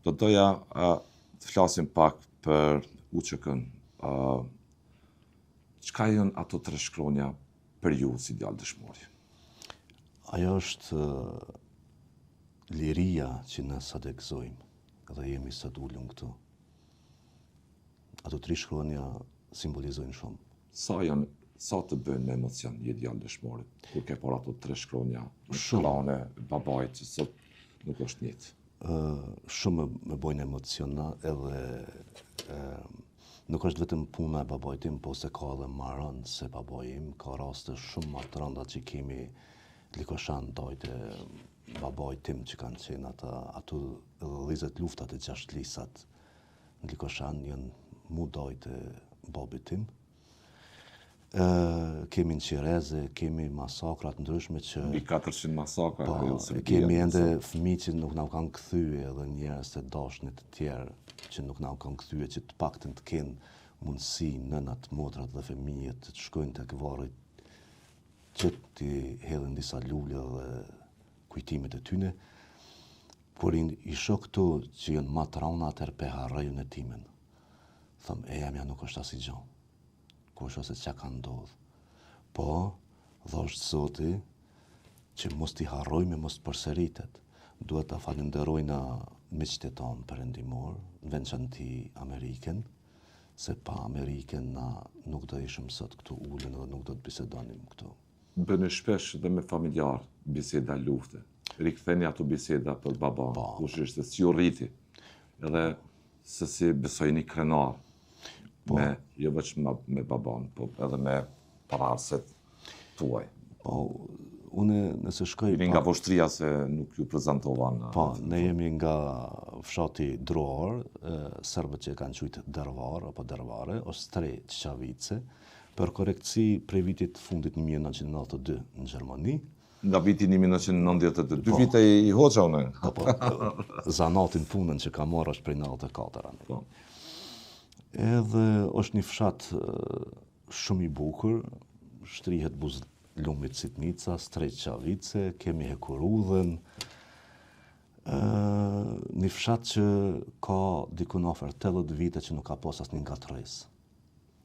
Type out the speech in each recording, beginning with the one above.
Do doja të flasim pak për UÇK-n. Çka janë ato trashëgronja për ju si djalë dëshmori? Ajo është liria që ne sot e gëzojmë dhe jemi sot ullum këtu. Ato trashëgronja simbolizojnë shumë. Sa të bëjnë me emocion një djalë dëshmori, kur ke por ato trashëgronja në klane, babait që sot nuk është njëjtë? Shumë me bojnë emociona edhe nuk është vetëm puna e babait tim, po se ka edhe marrën se babai im, ka raste shumë më të rënda që kemi Likoshan dojtë babait tim që kanë qenë ato 20 luftat e 6 lisat në Likoshan janë mu dojtë babit tim. Kemi në Qireze, kemi masakrat ndryshme që... Mbi 400 masakra. Kemi ende fëmijë që nuk na kanë kthye edhe njerëz të dashnit të tjerë që nuk na kanë kthye, që të paktën të kenë mundësi nënat, motrat dhe fëmijët të shkojnë tek varri që t'i hedhin disa lule dhe kujtimet e tyne. Kur i shoh këtu që janë ma të rana, atëherë pe harrojnë në timen. Thëm, jamja nuk është asnjë gjë. Kush ose çka ka ndodhur. Po, thosht Zoti që mos t'i harrojmë, mos përsëritet. Duhet ta falenderojna miqtë tonë perëndimor, në veçanti Amerikën, se pa Amerikën na nuk do ishim sot këtu ulën dhe nuk do të bisedonim këtu. Bëni shpesh dhe me familjar biseda lufte. Riktheni ato biseda për baban, kush ishte, si u rriti, edhe se si besojni krenar. Jo vetëm me baban, po edhe me pararset tuaj. Po, une nëse shkoj... Jeni nga Voshtria se nuk ju prezantovan. Po, ne jemi nga fshati Droar, serbët që kanë quajtur Dervar apo Dervare, ose Tre Çavice, për korektësi prej vitit fundit 1992 në Gjermani. Nga viti 1992, 2 vite i hoqa une. Po, zanatin punën që ka marrë është prej 94. Po. Edhe është një fshat shumë i bukur, shtrihet Buzlumit Sitnica, Tre Çavice, kemi Hekurudhen, një fshat që ka dikun afër 80 vite që nuk ka pas asnjë ngatresë.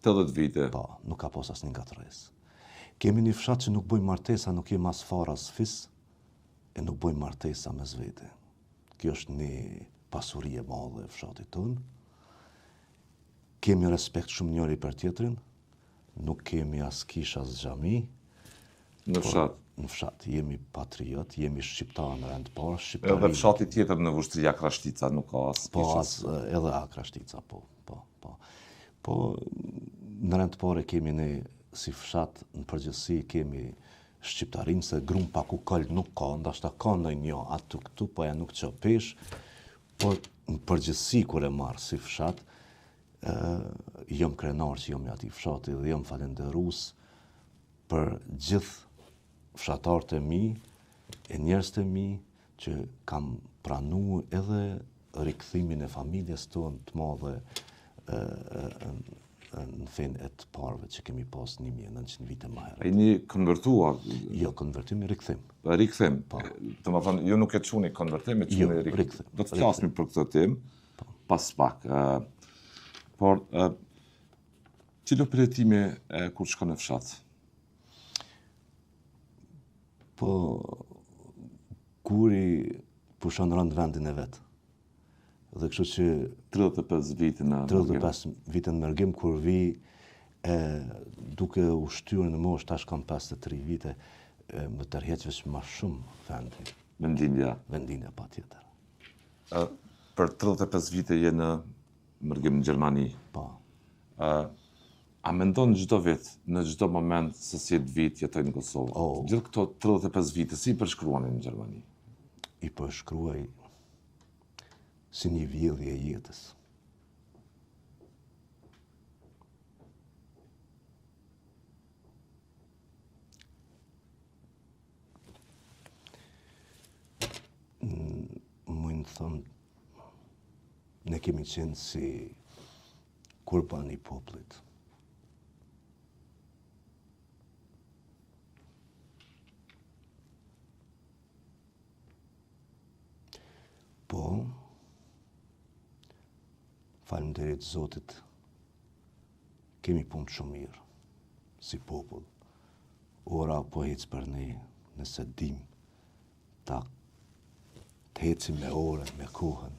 80 vite? Po, nuk ka pas asnjë ngatresë. Kemi një fshat që nuk bëjmë martesa, nuk jem as far as fis, e nuk bëjmë martesa mes vete. Kjo është një pasuri e madhe e fshatit tonë. Kemi respekt shumë njëri për tjetrin, nuk kemi as kish as xhami. Në fshat? Në fshat, jemi patriot, jemi shqiptar në rend parë, Edhe fshati tjetër në Voshtria Krashtica nuk ka as po, edhe Krashtica, po. Po, në rend parë kemi ne si fshat, në përgjithësi kemi shqiptarinë, se grum pa kukoll nuk ka, ndashta ka ndonjë aty këtu, po ja nuk çopesh, po në përgjithësi kur e marr si fshat, jam krenar që jam ati fshati dhe jam falenderus për gjithë fshatarët e mi, e njerëzit e mi që kam pranu edhe rikthimin e familjes tonë të madhe në fen e të parëve që kemi pas 1900 vite më herët. E një konvertuar? Jo, konvertim e rikthim. Rikthim? Të më thënë, jo nuk e quni konvertim, e quni rikthim. Do të flasmi për këtë tim, pas pak. Por, cilo përjetimi kur shkon në fshat? Po, kuri pushon rënd vendin e vetë. Dhe kështu që... 35 vitin në mërgim. 35 vitin në mërgim, kur vi duke u shtyrë në moshë, tash kam 53 vite, më tërheqvesh ma shumë vendi. Vendinja, pa tjetër. Për 35 vite je në mërgim në Gjermani. Po. A mendon çdo vit, në çdo moment se si vit jetoj në Kosovë? Gjithë këto 35 vite, si i përshkruani në Gjermani? I përshkruaj si një vjedhje e jetës. Mujnë thëmë, ne kemi qenë si kurban i poplit. Po, Faleminderit Zotit, kemi punë shumë mirë, si popull. Ora po ecë për ne, nëse dim ta të ecim me orën, me kohën.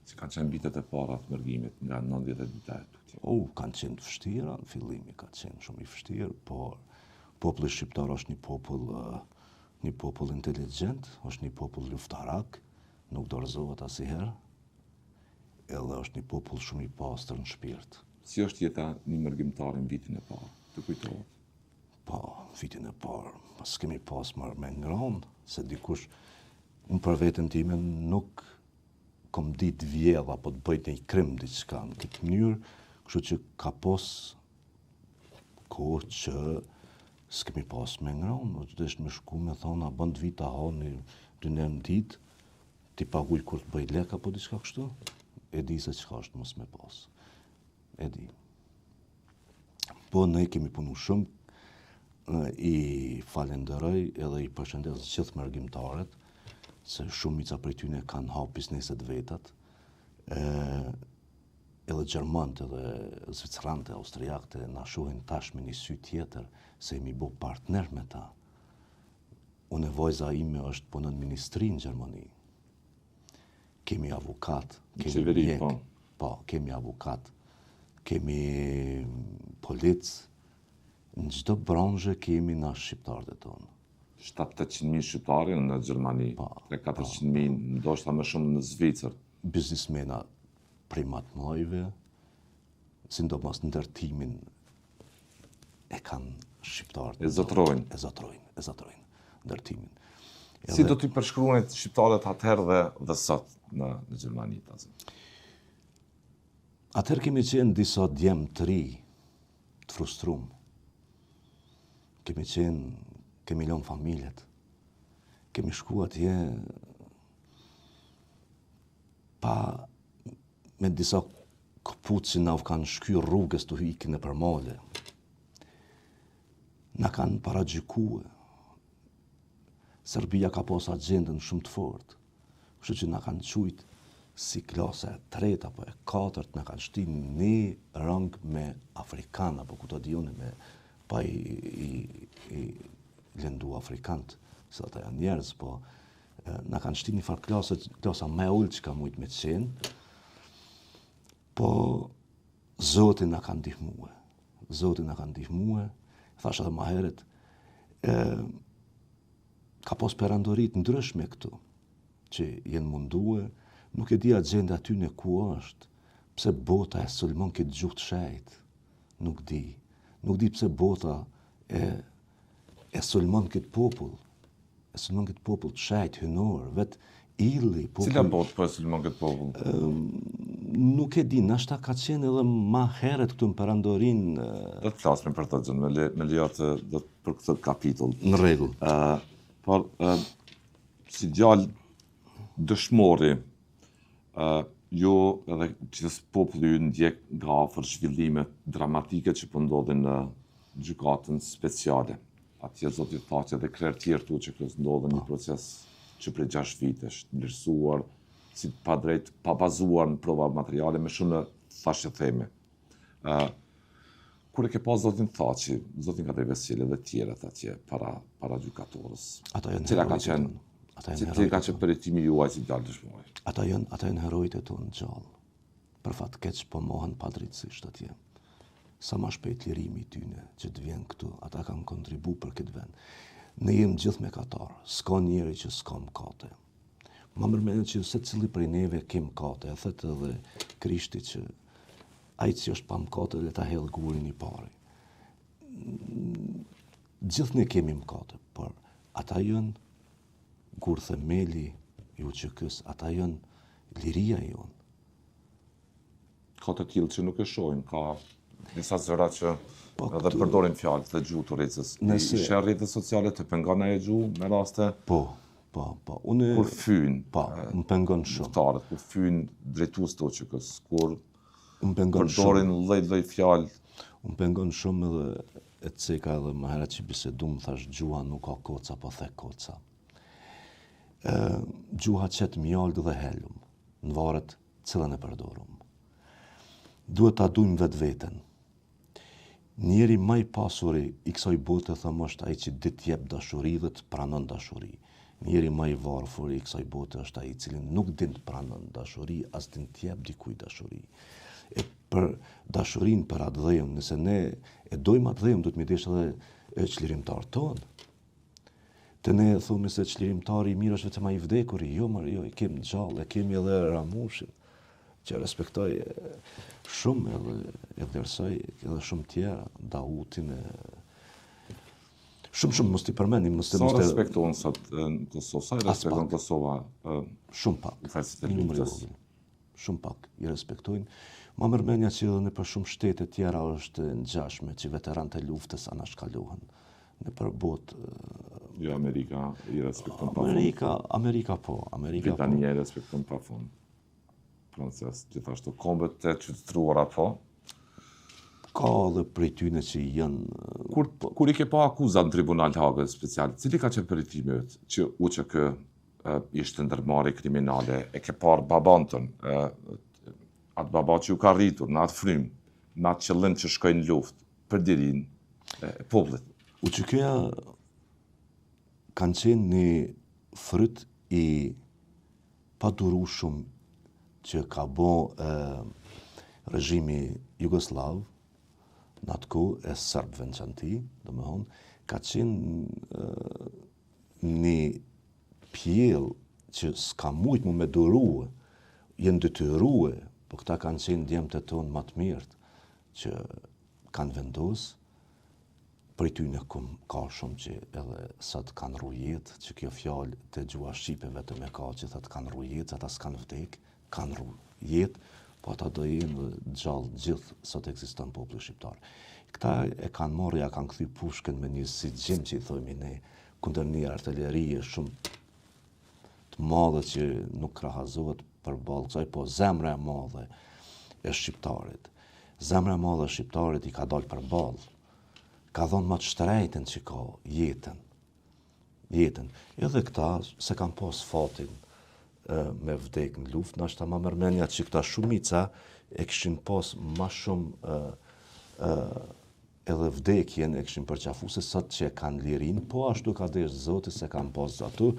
Si kanë qenë vitet e para të mërgimit nga 90 vite e tutje? Kanë qenë të vështira, në fillimi ka qenë shumë i vështirë, por populli shqiptar është një popull inteligjent, është një popull luftarak, nuk dorëzohet asnjëherë, edhe është një popull shumë i pastër në shpirt. Si është jeta një mërgjimtari në vitin e parë? Të kujtohet? Po, vitin e parë, s'kemi pas marrë me ngronë, se dikush, unë për vetën time nuk kom ditë vjedh apo të bëjt një krim diçka në këtë mënyrë, kështu që ka pas kohë që s'kemi pas me ngronë, do të desh me shku me thonë, a bën të vita honi 2 herë në ditë, ti paguj kur të bëj lek apo diçka kështu, e di se çka është mos me pas. E di. Po ne kemi punu shumë, i falenderoj edhe i përshëndes gjithë mërgjimtarët, se shumica prej tyre kanë hap bizneset vetat, edhe gjermanët edhe zviceranët, austriakët na shohin tash me një sy tjetër se jemi bo partner me ta. Unë vajza ime është punon në ministri në Gjermani. Kemi avokat, kemi mjek, po, kemi avokat, kemi polic, në çdo branshë kemi na shqiptarët e tonë. 700.000 shqiptarë në Gjermani, 300-400.000, ndoshta më shumë në Zvicër. Biznismena primat mëdhejve, sidomos ndërtimin e kanë shqiptarët. E zotrojnë. E zotrojnë ndërtimin. Si do t'i përshkruani shqiptarët atëherë dhe sot në Gjermani? Atëherë kemi qenë disa djemë të ri, të frustrum. Kemi lënë familjet. Kemi shku atje pa me disa këpucë që na kanë shky rrugës të hikin e për male. Na kanë paragjykue. Serbia ka pas agjendën shumë të fortë, kështu që na kanë qujtë si klasa e 3 apo e 4, na kanë shtinë një rang me Afrikan, apo ku të dione me pa i lëndu Afrikant, se ata janë njerëz, po na kanë shtinë një farë klasa me ullë që ka mujtë me qenë, po Zoti na kanë ndihmue. Zoti na kanë ndihmue, thash edhe më herët, ka pas perandorit ndryshme këtu, që jenë mundue, nuk e di agjenda aty në ku është, pse bota e sulmon këtë gjuhë të shejt, nuk di. Nuk di pse bota e sulmon këtë popull, të shejt, hynor, vetë illi. Cila botë po e sulmon këtë popull? Nuk e di, nashta ka qenë edhe ma heret këtu në perandorin. Do të flasme për të gjënë, me lejatë për këtë kapitull. Në rregull. Por, si djalë dëshmori, jo edhe gjithës populli ju ndjek nga afër zhvillime dramatike që po ndodhin në gjykatën speciale. Atje zoti tha që edhe krerë tjerë tu që kësë ndodhin një proces që prej 6 vitesh, ndërsuar, si pa drejt, pa bazuar në prova materiale, me shumë thashë theme. Kur e ke pas zotin Thaçi, zotin Kadri dhe tjerët atje para gjykatorës. Cila ka qenë përjetimi juaj si djalë dëshmori? Ata janë herojt e tonë gjallë. Për fat keq po mohen padrejtësisht atje. Sa ma shpejt lirimi i tyne që të vjen këtu, ata kanë kontribu për këtë vend. Ne jemi gjithë me katarë, s'ka njeri që s'ka mkate. Ma mërmenë që se cili prej neve kem kate, e thëtë edhe Krishti që ai që është pa mkate le ta hedhë gurin i pari. Gjithë ne kemi mkate, por ata janë gur themeli ju që kësë, ata janë liria jonë. Ka të tillë që nuk e shohin, ka disa zëra që edhe përdorin fjalë dhe gjuhë të rrecës. Ishe rrjetet sociale të pengon ajo gjuhë me raste? Po. Kur fyn, më pengon shumë. Luftarët, kur fyn drejtues të OÇK-s, kur përdorin lloj fjalë. Më pengon shumë edhe e ceka edhe më herët që bisedum, thash gjuha nuk ka koca, po the koca. Gjuha qëtë mjallë dhe helum, në varet cilën e përdorum. duhet ta dujmë vetë veten. Njeri më i pasuri i kësaj bote thëmë është ai që dit jep dashuri dhe të pranon dashuri. Njeri më i varfër i kësaj bote është ai i cili nuk din të pranon dashuri, as din të jep dikujt dashuri. E për dashurinë, për atë dhëm, nëse ne e dojmë atë dhëm, duhet mi desh edhe çlirimtar tonë. Të ne thumi se çlirimtari i mirë është vetëm ai i vdekur, jo, jo, e kemi gjallë, e kemi edhe Ramushin, që respektoj shumë edhe vlerësoj edhe shumë tjera, Dautin, shumë mos t'i përmendim. Sa respektohen sot në Kosovë, sa i respektohen Kosova? Shumë pak, numri shumë pak i respektojnë. Ma mërmenja që edhe në për shumë shtete tjera është ngjashme që veteranët e luftës anashkalohen. Në për botë... Jo, Amerika i respekton pa fund. Amerika po. Britania i respekton pa fund. Francez, gjithashtu kombet të qytetëruara po. Ka dhe prej tyne që janë... Kur i ke pa akuzat në tribunal Hagës special, cili ka qenë përitimet që kë ishte ndërmarrje kriminale, e ke parë baban tënë, atë baba që ju ka rritur, në atë frymë, në atë qëllim që shkojnë luftë për dirin e popullit. Uçukeja kanë qenë një fryt i padurueshëm që ka bo regjimi Jugoslav, në atë kohë e Serbëve në qanti, ka qenë një pjellë që s'ka mujt mu me duruë, jenë detyruë, po këta kanë qenë djemët e tonë më të mirët, që kanë vendosë. Për ty në ka shumë që edhe sot kanë rujet, që kjo fjallë të gjua Shqipe vetëm e ka që thëtë kanë rujet, ata s'kanë vdek, kanë rujet, po ata do jenë gjallë gjithë sot ekziston populli shqiptar. Këta e kanë marrë, ja kanë kthy pushkën me një si gjim që i thojmë ne, kundër një artillerie shumë të madhe që nuk krahazohet përballë kësaj, po zemra e madhe e shqiptarit. Zemra e madhe e shqiptarit i ka dalë përballë. Ka dhonë më të shtrejten që ka jetën. Edhe këta, se kanë pas fatin me vdek në luft, nashta ma mërmenja që këta shumica e këshin pas ma shumë edhe vdekjen e këshin përqafu se sot që e kanë lirin, po ashtu ka desh Zoti se kanë pas ato.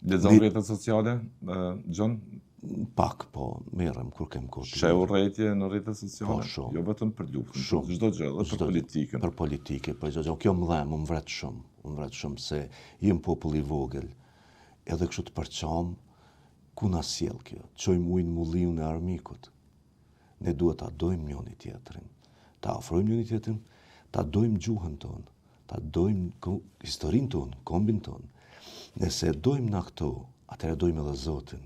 Lexon rrjetet sociale, John? Pak, po, merrem kur kem kohë. Sheu rrjetje në rrjetet sociale? Po, shumë. Jo vetëm për luftën, çdo gjë, edhe për politikën. Për politikë, për çdo gjë. Kjo më vret shumë se jem popull i vogël. Edhe kështu të përçam, ku na sjell kjo? Çojmë ujin mulliun e armikut. Ne duhet ta dojmë njëri tjetrin. Ta afrojmë njëri tjetrin, ta dojmë gjuhën tonë, ta dojmë historinë tonë, kombin tonë. Nëse dojmë na këto, atëherë dojmë edhe Zotin.